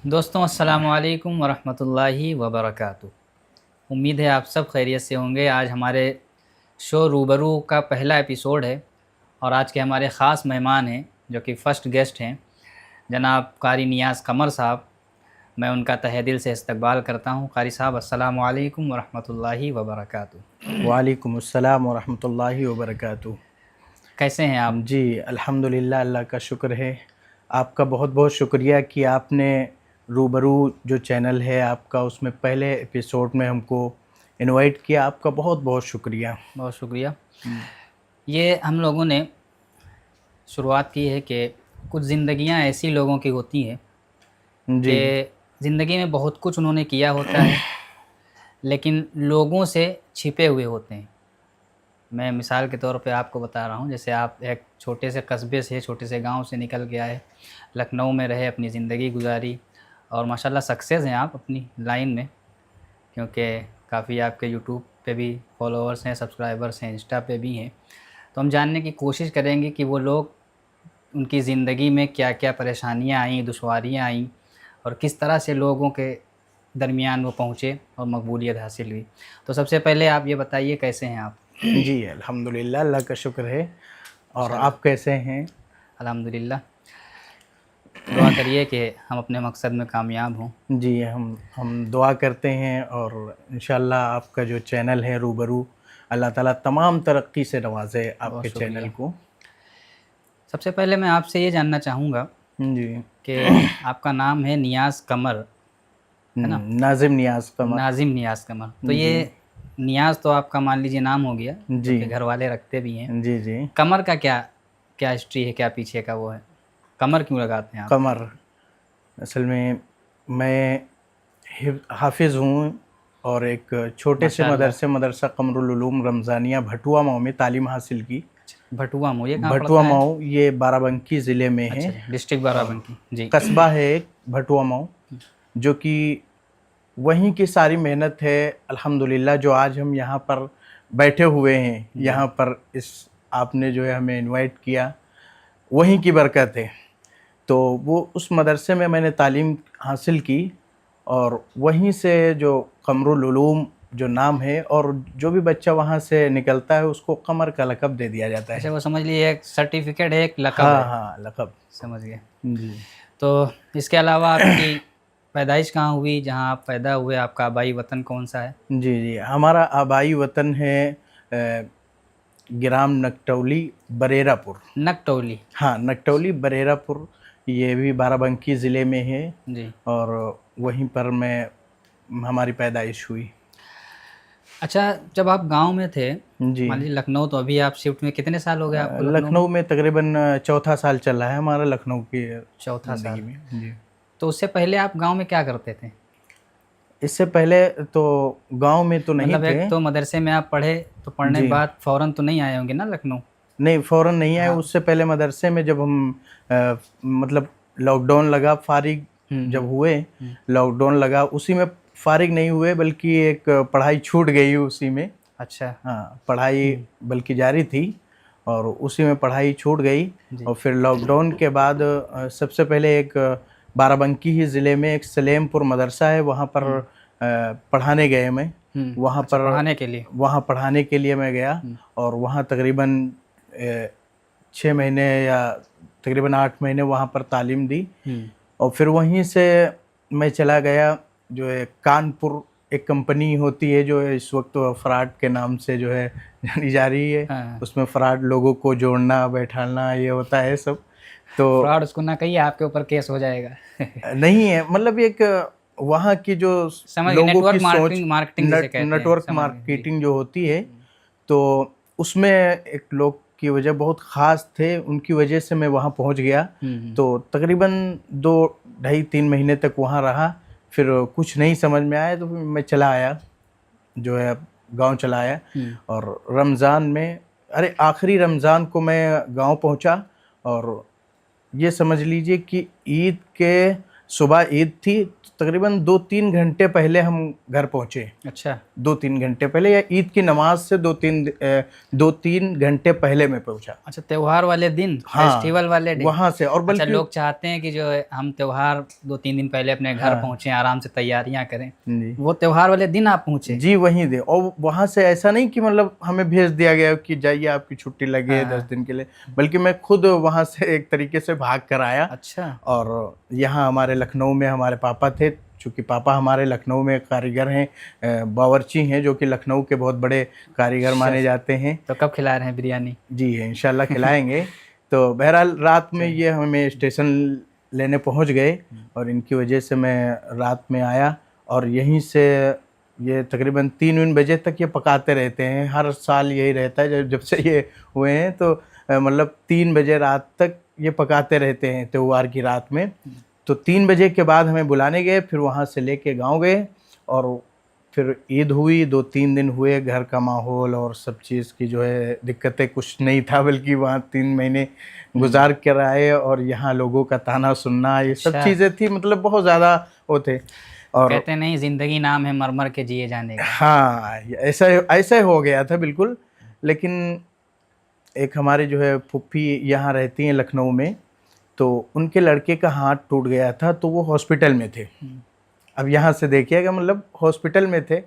दोस्तों अस्सलामु अलैकुम वरहमतुल्लाहि वबरकातुहू। उम्मीद है आप सब खैरियत से होंगे। आज हमारे शो रूबरू का पहला एपिसोड है और आज के हमारे ख़ास मेहमान हैं जो कि फ़र्स्ट गेस्ट हैं, जनाब कारी नियाज़ कमर साहब। मैं उनका तहे दिल से इस्तकबाल करता हूँ। कारी साहब अस्सलामु अलैकुम वरहमतुल्लाहि वबरकातुहू। वालेकुम अस्सलाम वरहमतुल्लाहि वबरकातुहू। कैसे हैं आप? जी अल्हम्दुलिल्लाह, अल्लाह का शुक्र है। आपका बहुत बहुत शुक्रिया कि आपने रूबरू जो चैनल है आपका, उसमें पहले एपिसोड में हमको इनवाइट किया। आपका बहुत बहुत शुक्रिया। बहुत शुक्रिया। ये हम लोगों ने शुरुआत की है कि कुछ ज़िंदगियाँ ऐसी लोगों की होती हैं जी कि ज़िंदगी में बहुत कुछ उन्होंने किया होता है, लेकिन लोगों से छिपे हुए होते हैं। मैं मिसाल के तौर पे आपको बता रहा हूँ, जैसे आप एक छोटे से कस्बे से, छोटे से गांव से निकल के आए, लखनऊ में रहे, अपनी ज़िंदगी गुजारी और माशाल्लाह सक्सेस हैं आप अपनी लाइन में, क्योंकि काफ़ी आपके यूट्यूब पे भी फॉलोअर्स हैं, सब्सक्राइबर्स हैं, इंस्टा पे भी हैं। तो हम जानने की कोशिश करेंगे कि वो लोग, उनकी ज़िंदगी में क्या-क्या परेशानियाँ आईं, दुश्वारियाँ आईं और किस तरह से लोगों के दरमियान वो पहुँचे और मकबूलियत हासिल हुई। तो सबसे पहले आप ये बताइए कैसे हैं आप? जी अल्हम्दुलिल्लाह, अल्लाह का शुक्र है। और माशाल्लाह, आप कैसे हैं? अल्हम्दुलिल्लाह। दुआ करिए कि हम अपने मकसद में कामयाब हों। जी हम दुआ करते हैं और इंशाल्लाह आपका जो चैनल है रूबरू, अल्लाह ताला तमाम तरक्की से नवाजे बहुत आपके चैनल शुक्रिया। को। सबसे पहले मैं आपसे ये जानना चाहूँगा जी कि आपका नाम है नियाज़ कमर, है ना? नाज़िम नियाज़ कमर। नाज़िम नियाज़ कमर। तो जी ये नियाज़ तो आपका मान लीजिए नाम हो गया, जो जी कि घर वाले रखते भी हैं। जी जी। कमर का क्या क्या हिस्ट्री है, क्या पीछे का वो है? कमर क्यों लगाते हैं आप? कमर असल में मैं हाफिज़ हूँ और एक छोटे से माशाअल्लाह। मदरसा कमरुल उलूम रमज़ानिया भटुआ माऊ में तालीम हासिल की। भटुआ मोह ये कहाँ भटुआ पड़ता है? माऊ ये बाराबंकी ज़िले में है अच्छा जी, डिस्ट्रिक्ट और बाराबंकी। जी। कस्बा है एक भटुआ माऊ, जो कि वहीं की सारी मेहनत है अल्हम्दुलिल्लाह जो आज हम यहाँ पर बैठे हुए हैं। जी। यहाँ पर इस आपने जो है हमें इनवाइट किया, वहीं की बरकत है। तो वो उस मदरसे में मैंने तालीम हासिल की और वहीं से जो कमरुल उलूम जो नाम है, और जो भी बच्चा वहाँ से निकलता है उसको कमर का लक़ब दे दिया जाता अच्छा, है। वो समझ लीजिए एक सर्टिफ़िकेट है, एक लक़ब हाँ है। हाँ, लक़ब। समझ गए। जी तो इसके अलावा आपकी पैदाइश कहाँ हुई? जहाँ आप पैदा हुए, आपका आबाई वतन कौन-सा है? जी जी, हमारा आबाई वतन है ग्राम नकटौली बरेरापुर। नकटोली। हाँ, नकटौली बरेरापुर, ये भी बाराबंकी ज़िले में है जी। और वहीं पर हमारी पैदाइश हुई। अच्छा, जब आप गाँव में थे, जी मान लीजिए लखनऊ, तो अभी आप शिफ्ट हुए, कितने साल हो गए आपको लखनऊ में? लखनऊ में तकरीबन चौथा साल चला है हमारा लखनऊ की चौथा ज़िंदगी साल। में। जी, तो उससे पहले आप गाँव में क्या करते थे? इससे पहले तो गांव में तो नहीं मतलब एक थे। तो मदरसे में आप पढ़े, तो पढ़ने के जी, बाद फ़ौरन तो नहीं आए होंगे ना लखनऊ? नहीं फ़ौरन नहीं आए। हाँ। उससे पहले मदरसे में जब हम मतलब लॉकडाउन लगा, फारिग हुँ, जब हुँ, हुए, हुँ। लॉकडाउन लगा उसी में फारिग नहीं हुए, बल्कि एक पढ़ाई छूट गई उसी में। अच्छा। हाँ, पढ़ाई हुँ, बल्कि जारी थी और उसी में पढ़ाई छूट गई। जी। और फिर लॉकडाउन के बाद सबसे पहले एक बाराबंकी ही ज़िले में एक सलेमपुर मदरसा है, वहाँ पर हुँ, पढ़ाने गए मैं। हुँ। वहाँ अच्छा, पर पढ़ाने के लिए। वहाँ पढ़ाने के लिए मैं गया हुँ, और वहाँ तकरीबन 6 महीने या तकरीबन 8 महीने वहाँ पर तालीम दी। हुँ। और फिर वहीं से मैं चला गया जो है कानपुर, एक कंपनी होती है जो इस वक्त फ्रॉड के नाम से जो है जानी जा रही है। हाँ, उसमें फ्रॉड लोगों को जोड़ना बैठाना ये होता है सब। तो फ्रॉड उसको ना कहिए, आपके ऊपर केस हो जाएगा। नहीं है, मतलब एक वहाँ की जो समझ गए, लोगों की नेटवर्क सोच, मार्केटिंग मार्केटिंग जिसे कहते हैं, नेटवर्क समझ गए। जी। मार्केटिंग जो होती है, हुँ, तो उसमें एक लोग की वजह बहुत ख़ास थे, उनकी वजह से मैं वहाँ पहुँच गया। हुँ, हुँ। तो तकरीबन 2 ढाई 3 महीने तक वहाँ रहा। फिर कुछ नहीं समझ में आया तो फिर मैं चला आया, जो है गाँव चला आया। हुँ, और रमज़ान में, अरे आखिरी रमज़ान को मैं गाँव पहुँचा और ये समझ लीजिए कि ईद के सुबह ईद थी, तो तकरीबन 2-3 घंटे पहले हम घर पहुँचे। अच्छा 2-3 घंटे पहले, या ईद की नमाज से 2-3 घंटे पहले मैं पहुँचा। अच्छा, त्योहार वाले दिन, हाँ, फेस्टिवल वाले दिन। वहाँ से। और अच्छा, बल्कि लोग चाहते हैं कि जो है हम त्योहार 2-3 दिन पहले अपने घर हाँ, पहुंचे, आराम से तैयारियां करें। जी वो त्योहार वाले दिन आप पहुंचे? जी वहीं दे। और वहाँ से ऐसा नहीं कि मतलब हमें भेज दिया गया कि जाइए आपकी छुट्टी लगी है हाँ 10 दिन के लिए, बल्कि मैं खुद वहाँ से एक तरीके से भाग कर आया। अच्छा और यहाँ हमारे लखनऊ में हमारे पापा थे, चूँकि पापा हमारे लखनऊ में कारीगर हैं, बावर्ची हैं, जो कि लखनऊ के बहुत बड़े कारीगर माने शेफ। जाते हैं। तो कब खिला रहे हैं बिरयानी? जी इंशाल्लाह खिलाएंगे। तो बहरहाल रात में अच्छा। ये हमें स्टेशन लेने पहुंच गए, और इनकी वजह से मैं रात में आया। और यहीं से ये तकरीबन 3 बजे तक ये पकाते रहते हैं, हर साल यही रहता है जब जब से ये हुए हैं। तो मतलब 3 बजे रात तक ये पकाते रहते हैं त्योहार की रात में। तो 3 बजे के बाद हमें बुलाने गए, फिर वहाँ से लेके गाँव गए, और फिर ईद हुई। 2-3 दिन हुए, घर का माहौल और सब चीज़ की जो है दिक्कतें कुछ नहीं था, बल्कि वहाँ 3 महीने गुजार कर आए, और यहाँ लोगों का ताना सुनना, ये सब अच्छा। चीज़ें थी, मतलब बहुत ज़्यादा वो थे। और कहते नहीं, जिंदगी नाम है मर मर के जिए जाने का। हाँ, ऐसा ऐसा हो गया था बिल्कुल। लेकिन एक हमारे जो है फूफी यहाँ रहती हैं लखनऊ में, तो उनके लड़के का हाथ टूट गया था, तो वो हॉस्पिटल में थे। अब यहाँ से देखिएगा, मतलब हॉस्पिटल में थे,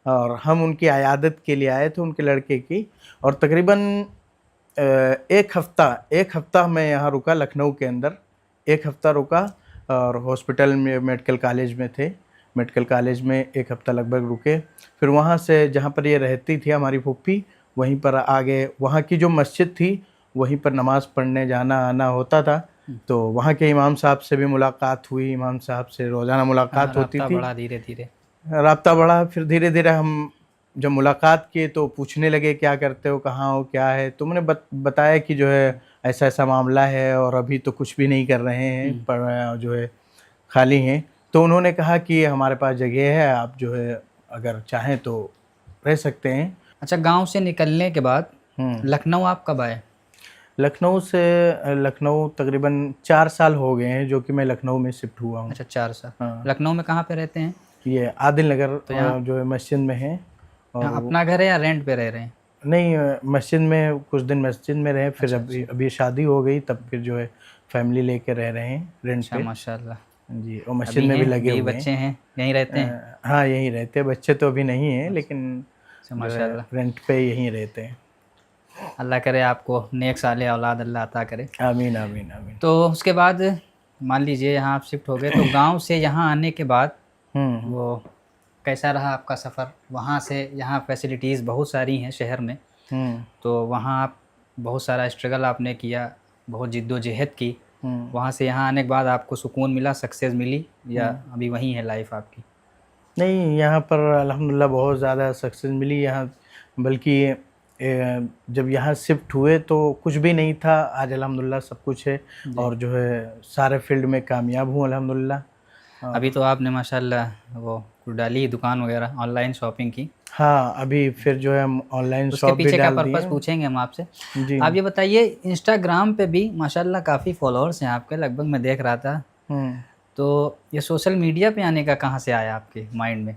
और हम उनकी आयादत के लिए आए थे उनके लड़के की। और तकरीबन एक हफ्ता मैं यहाँ रुका लखनऊ के अंदर, एक हफ्ता रुका। और हॉस्पिटल में, मेडिकल कॉलेज में थे, मेडिकल कॉलेज में एक हफ्ता लगभग रुके। फिर वहाँ से जहाँ पर ये रहती थी हमारी फूफी, वहीं पर आगे वहाँ की जो मस्जिद थी, वहीं पर नमाज़ पढ़ने जाना आना होता था। तो वहाँ के इमाम साहब से भी मुलाकात हुई, इमाम साहब से रोज़ाना मुलाकात होती राब्ता थी। बढ़ा धीरे धीरे। राब्ता बढ़ा, फिर धीरे धीरे हम जब मुलाकात किए तो पूछने लगे क्या करते हो, कहाँ हो, क्या है। तो मैंने बताया कि जो है ऐसा ऐसा मामला है, और अभी तो कुछ भी नहीं कर रहे हैं, पर जो है खाली हैं। तो उन्होंने कहा कि हमारे पास जगह है, आप जो है अगर चाहें तो रह सकते हैं। अच्छा, गांव से निकलने के बाद लखनऊ आप कब आए? लखनऊ तकरीबन 4 साल हो गए हैं जो कि मैं लखनऊ में शिफ्ट हुआ हूँ। अच्छा 4 साल। हाँ। लखनऊ में कहाँ पे रहते हैं? ये आदिल नगर तो यहाँ जो है मस्जिद में है। और यहाँ अपना घर है या रेंट पे रह रहे हैं? नहीं, मस्जिद में कुछ दिन मस्जिद में रहे, फिर अच्छा, अभी शादी हो गई, तब फिर जो है फैमिली लेके रह रहे हैं रेंट अच्छा पे। माशाल्लाह। जी, और मस्जिद अभी में भी हैं लगे बीवी हुए बच्चे हैं। हैं, यहीं रहते हैं? हाँ यहीं रहते हैं, बच्चे तो अभी नहीं हैं, लेकिन अच्छा जो है माशाल्लाह। रेंट पे यहीं रहते हैं। अल्लाह करे आपको नेक साले औलाद अल्लाह अता करे। आमीन आमीन आमीन। तो उसके बाद मान लीजिए यहाँ आप शिफ्ट हो गए, तो गांव से यहाँ आने के बाद हम्म वो कैसा रहा आपका सफ़र? वहाँ से यहाँ फैसिलिटीज़ बहुत सारी हैं शहर में, हम्म तो वहाँ आप बहुत सारा स्ट्रगल आपने किया, बहुत जिद्दोजहद की। हम्म। वहाँ से यहाँ आने के बाद आपको सुकून मिला, सक्सेस मिली, या अभी वहीं है लाइफ आपकी? नहीं, यहाँ पर अल्हम्दुलिल्लाह बहुत ज़्यादा सक्सेस मिली यहाँ। बल्कि जब यहाँ शिफ्ट हुए तो कुछ भी नहीं था, आज अल्हम्दुलिल्लाह सब कुछ है। और जो है सारे फील्ड में कामयाब हूँ अल्हम्दुलिल्लाह। अभी तो आपने माशाल्लाह वो डाली दुकान वगैरह, ऑनलाइन शॉपिंग की। हाँ, अभी फिर जो है हम ऑनलाइन उसके शॉप भी पीछे का डाल दिए पर्पस हैं। पूछेंगे हम आपसे। जी। आप ये बताइए, इंस्टाग्राम पे भी माशाल्लाह काफ़ी फॉलोअर्स हैं आपके, लगभग मैं देख रहा था। हम्म तो ये सोशल मीडिया पे आने का कहाँ से आया आपके माइंड में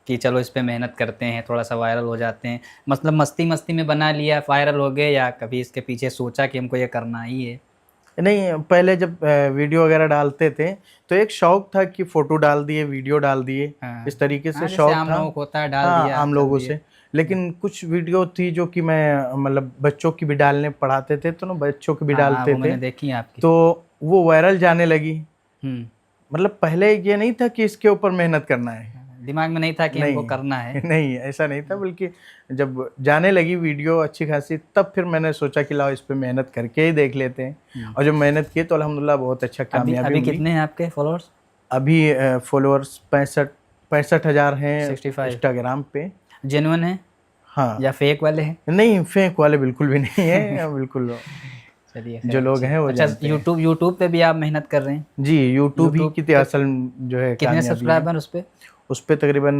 कि चलो इस पे मेहनत करते हैं, थोड़ा सा वायरल हो जाते हैं? मतलब मस्ती मस्ती में बना लिया, वायरल हो गए, या कभी इसके पीछे सोचा कि हमको ये करना ही है? नहीं, पहले जब वीडियो वगैरह डालते थे तो एक शौक था कि फ़ोटो डाल दिए, वीडियो डाल दिए, हाँ इस तरीके से हाँ, जैसे शौक आम था। लोगों को होता है, डाल हाँ, दिया आम कर लोगों दिए। से। लेकिन कुछ वीडियो थी जो कि मैं मतलब बच्चों की भी डालने पढ़ाते थे, तो ना बच्चों की भी हाँ हाँ, डालते वो थे, मैंने देखी है आपकी। तो वो वायरल जाने लगी। हम्म। मतलब पहले ये नहीं था कि इसके ऊपर मेहनत करना है, दिमाग में नहीं था कि हमको नहीं करना है। नहीं ऐसा नहीं था। बल्कि जब जाने लगी वीडियो अच्छी खासी, तब फिर मैंने सोचा कि लाओ इस पे मेहनत करके ही देख लेते हैं। और जब मेहनत की तो अल्हम्दुलिल्लाह बहुत अच्छा अभी कामयाबी अभी मिली। कितने हैं आपके फॉलोअर्स? अभी फॉलोअर्स 65,000 हैं 65। इंस्टाग्राम पे। जेन्युइन है हाँ, या फेक वाले हैं? नहीं फेक वाले बिल्कुल भी नहीं है। बिल्कुल चलिए जो खैर, लोग अच्छी हैं वो अच्छा, जानते हैं। यूट्यूब पे भी आप मेहनत कर रहे हैं? जी, यूट्यूब ही यूट्यूब की पे असल जो है कितने कामयाबी है। सब्सक्राइबर उस पे? उस पे तकरीबन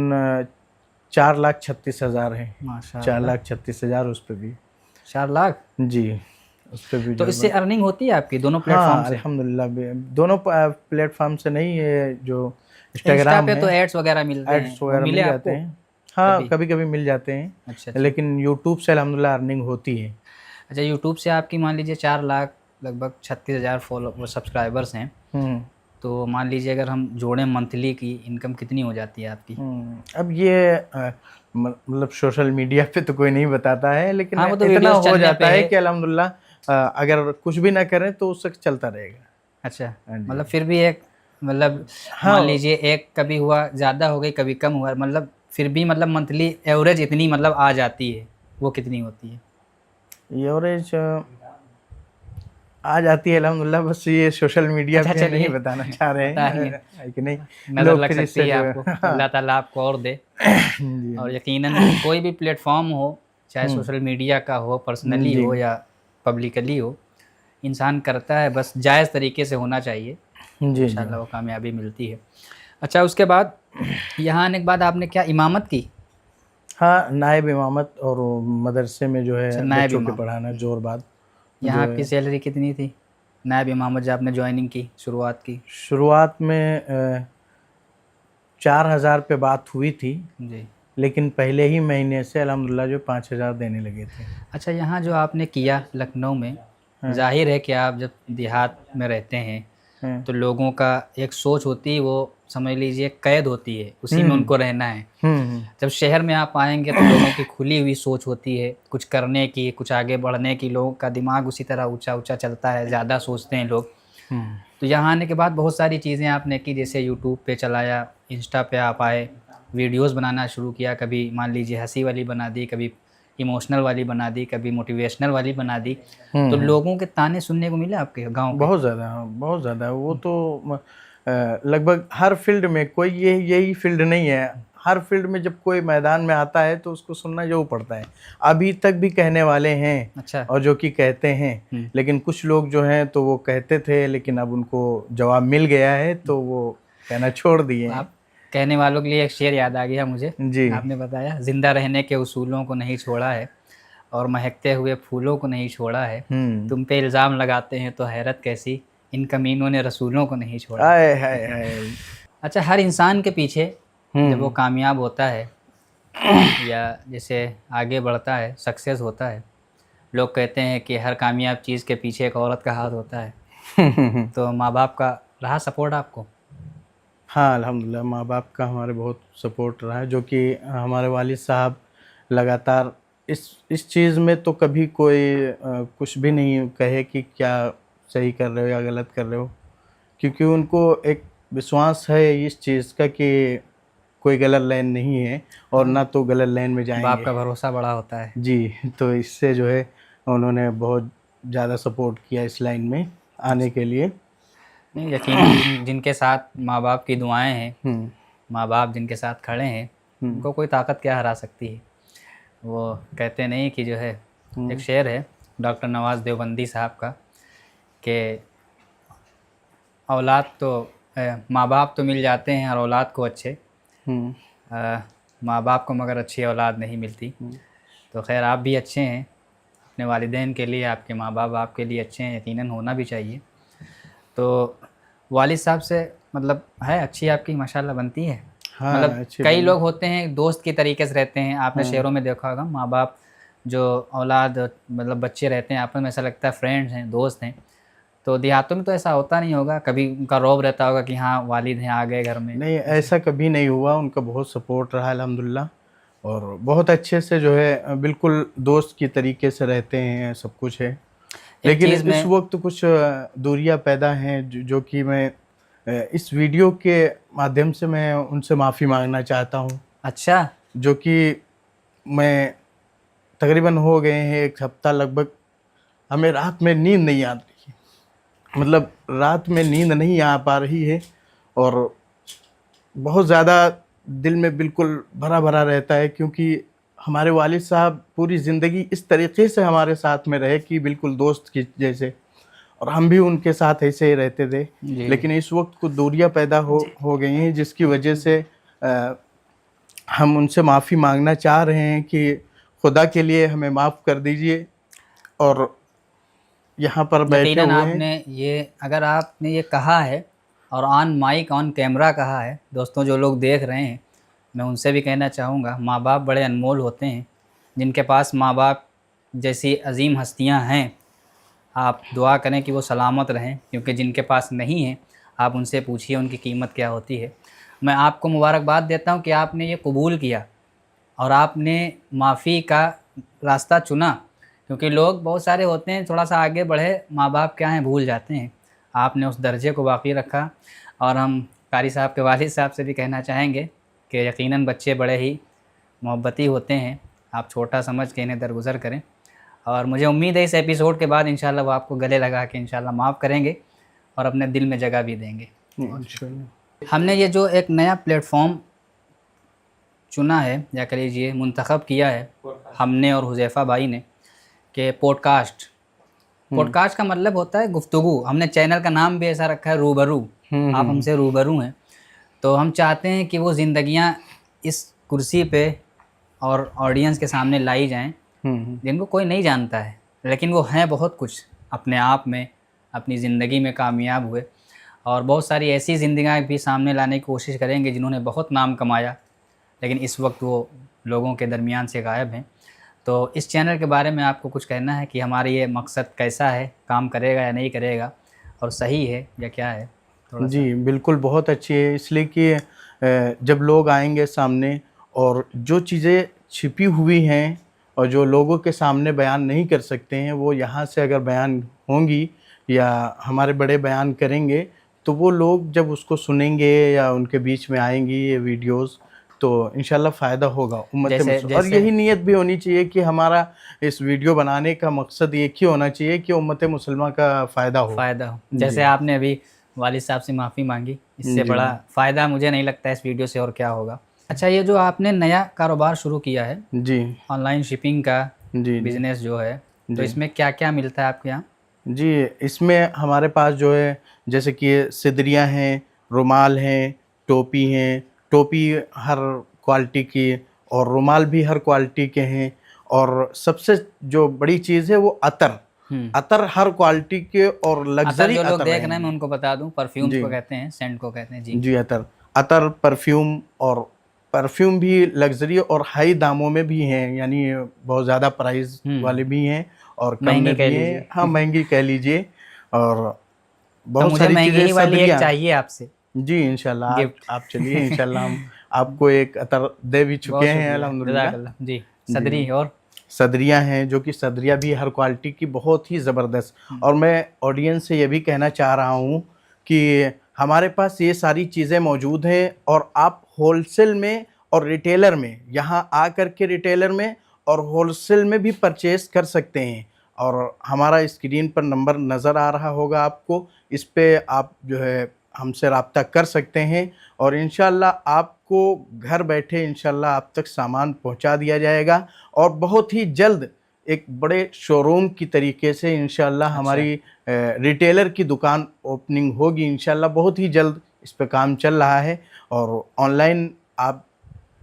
4,36,000 हैं। माशाल्लाह। 4,36,000 उस पे भी। 4 लाख? जी, उस पर भी तो जो इससे अर्निंग होती है आपकी दोनों प्लेटफॉर्म हाँ से? अल्हम्दुलिल्लाह दोनों प्लेटफॉर्म से नहीं, ये जो इंस्टा इंस्टाग्राम पे है, तो एड्स वगैरह मिलते हैं, एड्स वो वगैरह मिले मिल जाते आपको हैं। हाँ कभी? कभी कभी मिल जाते हैं, अच्छा अच्छा। लेकिन यूट्यूब से अल्हम्दुलिल्लाह अर्निंग होती है। अच्छा, यूट्यूब से आपकी मान लीजिए 4 लाख लगभग 36,000 फॉलो सब्सक्राइबर्स हैं, हम्म तो मान लीजिए अगर हम जोड़ें मंथली की इनकम कितनी हो जाती है आपकी? अब ये मतलब सोशल मीडिया पे तो कोई नहीं बताता है, लेकिन हाँ, वो तो इतना वीडियोस हो चलने जाता पे है है। कि अल्हम्दुलिल्लाह अगर कुछ भी ना करें तो उससे चलता रहेगा। अच्छा, हाँ जी। मतलब फिर भी एक मतलब मान हाँ लीजिए एक कभी हुआ ज़्यादा हो गई, कभी कम हुआ, मतलब फिर भी मतलब मंथली एवरेज इतनी मतलब आ जाती है, वो कितनी होती है? एवरेज आ जाती है अल्हम्दुलिल्लाह, बस ये सोशल मीडिया अच्छा पे नहीं चलिए बताना चाह रहे बताएँगे, हैं, है कि नहीं। नज़र लोग लग फिर सकती इससे है जो आपको, हाँ अल्लाह ताला आपको और दे। और जी यकीनन कोई भी प्लेटफ़ॉर्म हो, चाहे हम्म सोशल मीडिया का हो, पर्सनली जी हो या पब्लिकली हो, इंसान करता है, बस जायज़ तरीके से होना चाहिए, जी जी। इंशाल्लाह वो कामयाबी मिलती है। अच्छा, उसके बाद यहाँ आने के बाद आपने क्या इमामत की? हाँ नायब इमामत, और वो मदरसे में जो अच्छा, है नायब बच्चों के इमाम। पढ़ाना जोर बाद यहाँ जो आपकी है। सैलरी कितनी थी? नायब इमामत जब आपने जॉइनिंग की, शुरुआत की? शुरुआत में 4,000 पे बात हुई थी, जी। लेकिन पहले ही महीने से अल्हम्दुलिल्लाह जो 5,000 देने लगे थे। अच्छा, यहाँ जो आपने किया लखनऊ में, हाँ ज़ाहिर है कि आप जब देहात में रहते हैं, हाँ तो लोगों का एक सोच होती है, वो समझ लीजिए कैद होती है, उसी में हम्म उनको रहना है। हम्म जब शहर में आप आएँगे तो लोगों की खुली हुई सोच होती है, कुछ करने की, कुछ आगे बढ़ने की, लोगों का दिमाग उसी तरह ऊँचा-ऊँचा चलता है, ज़्यादा सोचते हैं लोग। हम्म तो यहाँ आने के बाद बहुत सारी चीज़ें आपने की, जैसे यूट्यूब पे चलाया, इंस्टा पे आप आए, वीडियोज़ बनाना शुरू किया, कभी मान लीजिए हँसी वाली बना दी, कभी इमोशनल वाली बना दी, कभी मोटिवेशनल वाली बना दी। तो हम्म। लोगों के ताने सुनने को मिले आपके गाँव के? बहुत ज़्यादा, हाँ, बहुत ज़्यादा। वो तो लगभग हर फ़ील्ड में, कोई ये यही फ़ील्ड नहीं है, हर फ़ील्ड में जब कोई मैदान में आता है तो उसको सुनना ज़रूर पड़ता है। अभी तक भी कहने वाले हैं, अच्छा। और जो कि कहते हैं, हुँ। लेकिन कुछ लोग जो हैं तो वो कहते थे, लेकिन अब उनको जवाब मिल गया है तो वो कहना छोड़ दिए हैं। आप कहने वालों के लिए एक शेर याद आ गया मुझे। जी। आपने बताया, ज़िंदा रहने के उसूलों को नहीं छोड़ा है और महकते हुए फूलों को नहीं छोड़ा है। हुँ। तुम पे इल्ज़ाम लगाते हैं तो हैरत कैसी, इन कमीनों ने रसूलों को नहीं छोड़ा। आय हाय हाय! अच्छा, हर इंसान के पीछे जब वो हुँ। कामयाब होता है या जैसे आगे बढ़ता है, सक्सेस होता है, लोग कहते हैं कि हर कामयाब चीज़ के पीछे एक औरत का हाथ होता है। तो माँ-बाप का रहा सपोर्ट आपको? हाँ, अल्हम्दुलिल्लाह माँ-बाप का हमारे बहुत सपोर्ट रहा है, जो कि हमारे वालिद साहब लगातार इस चीज़ में तो कभी कोई कुछ भी नहीं कहे कि क्या सही कर रहे हो या गलत कर रहे हो। क्योंकि उनको एक विश्वास है इस चीज़ का कि कोई गलत लाइन नहीं है, और हाँ, ना तो गलत लाइन में बाप जाएँगे। का भरोसा बड़ा होता है। जी, तो इससे जो है उन्होंने बहुत ज़्यादा सपोर्ट किया इस लाइन में आने अच्छा, के लिए। नहीं यकीनन जिनके साथ माँ-बाप की दुआएँ हैं, हुँ, माँ-बाप जिनके साथ खड़े हैं, हुँ, उनको कोई ताकत क्या हरा सकती है। वो कहते नहीं कि जो है, एक हुँ, शेर है डॉक्टर नवाज़ देवबंदी साहब का कि औलाद तो माँ-बाप तो मिल जाते हैं हर औलाद को अच्छे, हुँ, माँ-बाप को मगर अच्छी औलाद नहीं मिलती। हुँ। तो ख़ैर आप भी अच्छे हैं, अपने वालिदैन के लिए, आपके माँ-बाप आपके लिए अच्छे हैं, यकीनन होना भी चाहिए। तो वालिद साहब से मतलब है अच्छी आपकी माशाल्लाह बनती है? मतलब हाँ, अच्छी कई बनी। लोग होते हैं दोस्त की तरीके से रहते हैं, आपने हाँ, शहरों में देखा होगा माँ-बाप जो औलाद मतलब बच्चे रहते हैं आपस में, ऐसा लगता है फ्रेंड्स हैं, दोस्त हैं। तो देहातों में तो ऐसा होता नहीं होगा, कभी उनका रौब रहता होगा कि हाँ, वालिद हैं, आ गए घर में, नहीं ऐसे? ऐसा कभी नहीं हुआ, उनका बहुत सपोर्ट रहा अल्हम्दुलिल्लाह, और बहुत अच्छे से जो है बिल्कुल दोस्त की तरीके से रहते हैं, सब कुछ है। एक लेकिन चीज़ इस में वक़्त कुछ दूरियाँ पैदा हैं जो कि मैं इस वीडियो के माध्यम से मैं उनसे माफ़ी माँगना चाहता हूँ, अच्छा, जो कि मैं तकरीबन हो गए हैं 1 हफ़्ता लगभग, हमें रात में नींद नहीं आती है। मतलब रात में नींद नहीं आ पा रही है, और बहुत ज़्यादा दिल में बिल्कुल भरा-भरा रहता है, क्योंकि हमारे वालिद साहब पूरी ज़िंदगी इस तरीके से हमारे साथ में रहे कि बिल्कुल दोस्त की जैसे, और हम भी उनके साथ ऐसे ही रहते थे। जी, जी। लेकिन इस वक़्त कुछ दूरियाँ पैदा हो गई हैं, जिसकी वजह से अ, हम उनसे माफ़ी माँगना चाह रहे हैं कि खुदा के लिए हमें माफ़ कर दीजिए, और यहाँ पर बैठे यकीनन हुए हैं। आपने ये, अगर आपने ये कहा है और ऑन माइक ऑन कैमरा कहा है, दोस्तों जो लोग देख रहे हैं, मैं उनसे भी कहना चाहूँगा, माँ बाप बड़े अनमोल होते हैं। जिनके पास माँ बाप जैसी अजीम हस्तियाँ हैं, आप दुआ करें कि वो सलामत रहें, क्योंकि जिनके पास नहीं है आप उनसे पूछिए उनकी कीमत क्या होती है। मैं आपको मुबारकबाद देता हूँ कि आपने ये कबूल किया और आपने माफ़ी का रास्ता चुना, क्योंकि लोग बहुत सारे होते हैं थोड़ा सा आगे बढ़े, माँ बाप क्या हैं भूल जाते हैं। आपने उस दर्जे को बाकी रखा। और हम कारी साहब के वालिद साहब से भी कहना चाहेंगे कि यकीनन बच्चे बड़े ही मोहब्बती होते हैं, आप छोटा समझ के इन्हें दरगुज़र करें। और मुझे उम्मीद है इस एपिसोड के बाद इंशाल्लाह वो आपको गले लगा के इंशाल्लाह माफ़ करेंगे और अपने दिल में जगह भी देंगे। हमने ये जो एक नया प्लेटफॉर्म चुना है, या कह लीजिए मुंतखब किया है हमने और हुज़ैफ़ा भाई ने, कि पॉडकास्ट। पॉडकास्ट का मतलब होता है गुफ्तगू। हमने चैनल का नाम भी ऐसा रखा है, रूबरू। आप हमसे रूबरू हैं। तो हम चाहते हैं कि वो ज़िंदगियाँ इस कुर्सी पे और ऑडियंस के सामने लाई जाएं, जिनको कोई नहीं जानता है, लेकिन वो हैं बहुत कुछ अपने आप में, अपनी ज़िंदगी में कामयाब हुए। और बहुत सारी ऐसी ज़िंदगियाँ भी सामने लाने की कोशिश करेंगे जिन्होंने बहुत नाम कमाया, लेकिन इस वक्त वो लोगों के दरमियान से गायब हैं। तो इस चैनल के बारे में आपको कुछ कहना है कि हमारा ये मकसद कैसा है, काम करेगा या नहीं करेगा, और सही है या क्या है? थोड़ा जी बिल्कुल, बहुत अच्छी है, इसलिए कि जब लोग आएंगे सामने और जो चीज़ें छिपी हुई हैं और जो लोगों के सामने बयान नहीं कर सकते हैं, वो यहाँ से अगर बयान होंगी या हमारे बड़े बयान करेंगे, तो वो लोग जब उसको सुनेंगे या उनके बीच में आएंगी ये वीडियोस, तो इंशाल्लाह फ़ायदा होगा उम्मत मुस्लिम। और यही नीयत भी होनी चाहिए कि हमारा इस वीडियो बनाने का मकसद एक ही होना चाहिए कि उम्मत मुसलमान का फ़ायदा हो। जैसे आपने अभी वालिद साहब से माफ़ी मांगी, इससे बड़ा फ़ायदा मुझे नहीं लगता इस वीडियो से और क्या होगा। अच्छा, ये जो आपने नया कारोबार शुरू किया है जी, ऑनलाइन शिपिंग का जी बिज़नेस जो है, तो इसमें क्या क्या मिलता है आपके यहाँ? जी, इसमें हमारे पास जो है जैसे कि सिदरियाँ हैं, रुमाल हैं, टोपी हैं, टोपी हर क्वालिटी की और रुमाल भी हर क्वालिटी के हैं। और सबसे जो बड़ी चीज़ है वो अतर, अतर हर क्वालिटी के और लग्जरी जो लोग अतर देख रहे हैं मैं उनको बता दूं, परफ्यूम्स को कहते हैं, सेंट को कहते हैं। जी जी, अतर परफ्यूम, और परफ्यूम भी लग्जरी और हाई दामों में भी हैं, यानी बहुत ज़्यादा प्राइस वाले भी हैं और कम में भी हैं। हाँ, महंगी कह लीजिए। और बहुत सारी चीज़ें वाली एक चाहिए आपसे। जी इंशाल्लाह, आप चलिए, इंशाल्लाह हम आपको एक अतर दे भी चुके हैं अल्हम्दुलिल्लाह। जी, सदरी और सदरियाँ हैं, जो कि सदरियाँ भी हर क्वालिटी की बहुत ही ज़बरदस्त। और मैं ऑडियंस से ये भी कहना चाह रहा हूँ कि हमारे पास ये सारी चीज़ें मौजूद हैं और आप होलसेल में और रिटेलर में, यहाँ आ कर के रिटेलर में और होलसेल में भी परचेस कर सकते हैं। और हमारा स्क्रीन पर नंबर नज़र आ रहा होगा आपको, इस पे आप जो है हमसे रब्ता कर सकते हैं और इंशाल्लाह आपको घर बैठे इंशाल्लाह आप तक सामान पहुंचा दिया जाएगा। और बहुत ही जल्द एक बड़े शोरूम की तरीके से इंशाल्लाह हमारी रिटेलर की दुकान ओपनिंग होगी इंशाल्लाह, बहुत ही जल्द इस पे काम चल रहा है। और ऑनलाइन आप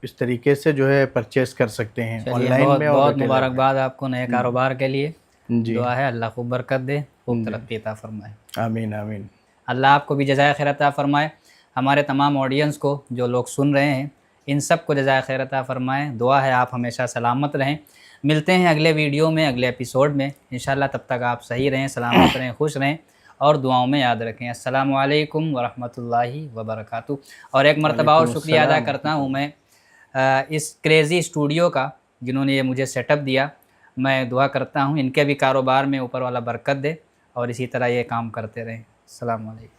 इस तरीके से जो है परचेस कर सकते हैं ऑनलाइन में। और बहुत मुबारकबाद आपको नए कारोबार के लिए। जी, दुआ है अल्लाह खूब बरकत दे, खूब तरक्की अता फरमाए। आमीन आमीन। अल्लाह आपको भी जज़ाए खैर अता फरमाए। हमारे तमाम ऑडियंस को, जो लोग सुन रहे हैं, इन सब को जज़ाए खैर अता फरमाए। दुआ है आप हमेशा सलामत रहें। मिलते हैं अगले वीडियो में, अगले एपिसोड में इंशाल्लाह। तब तक आप सही रहें, सलामत रहें, खुश रहें और दुआओं में याद रखें। अस्सलामु अलैकुम वरहमतुल्लाहि वबरकातुहू। और एक मरतबा और शुक्रिया अदा करता हूँ मैं इस क्रेज़ी स्टूडियो का, जिन्होंने ये मुझे सेटअप दिया। मैं दुआ करता हूँ इनके भी कारोबार में ऊपर वाला बरकत दे और इसी तरह ये काम करते रहें। अस्सलामु अलैकुम।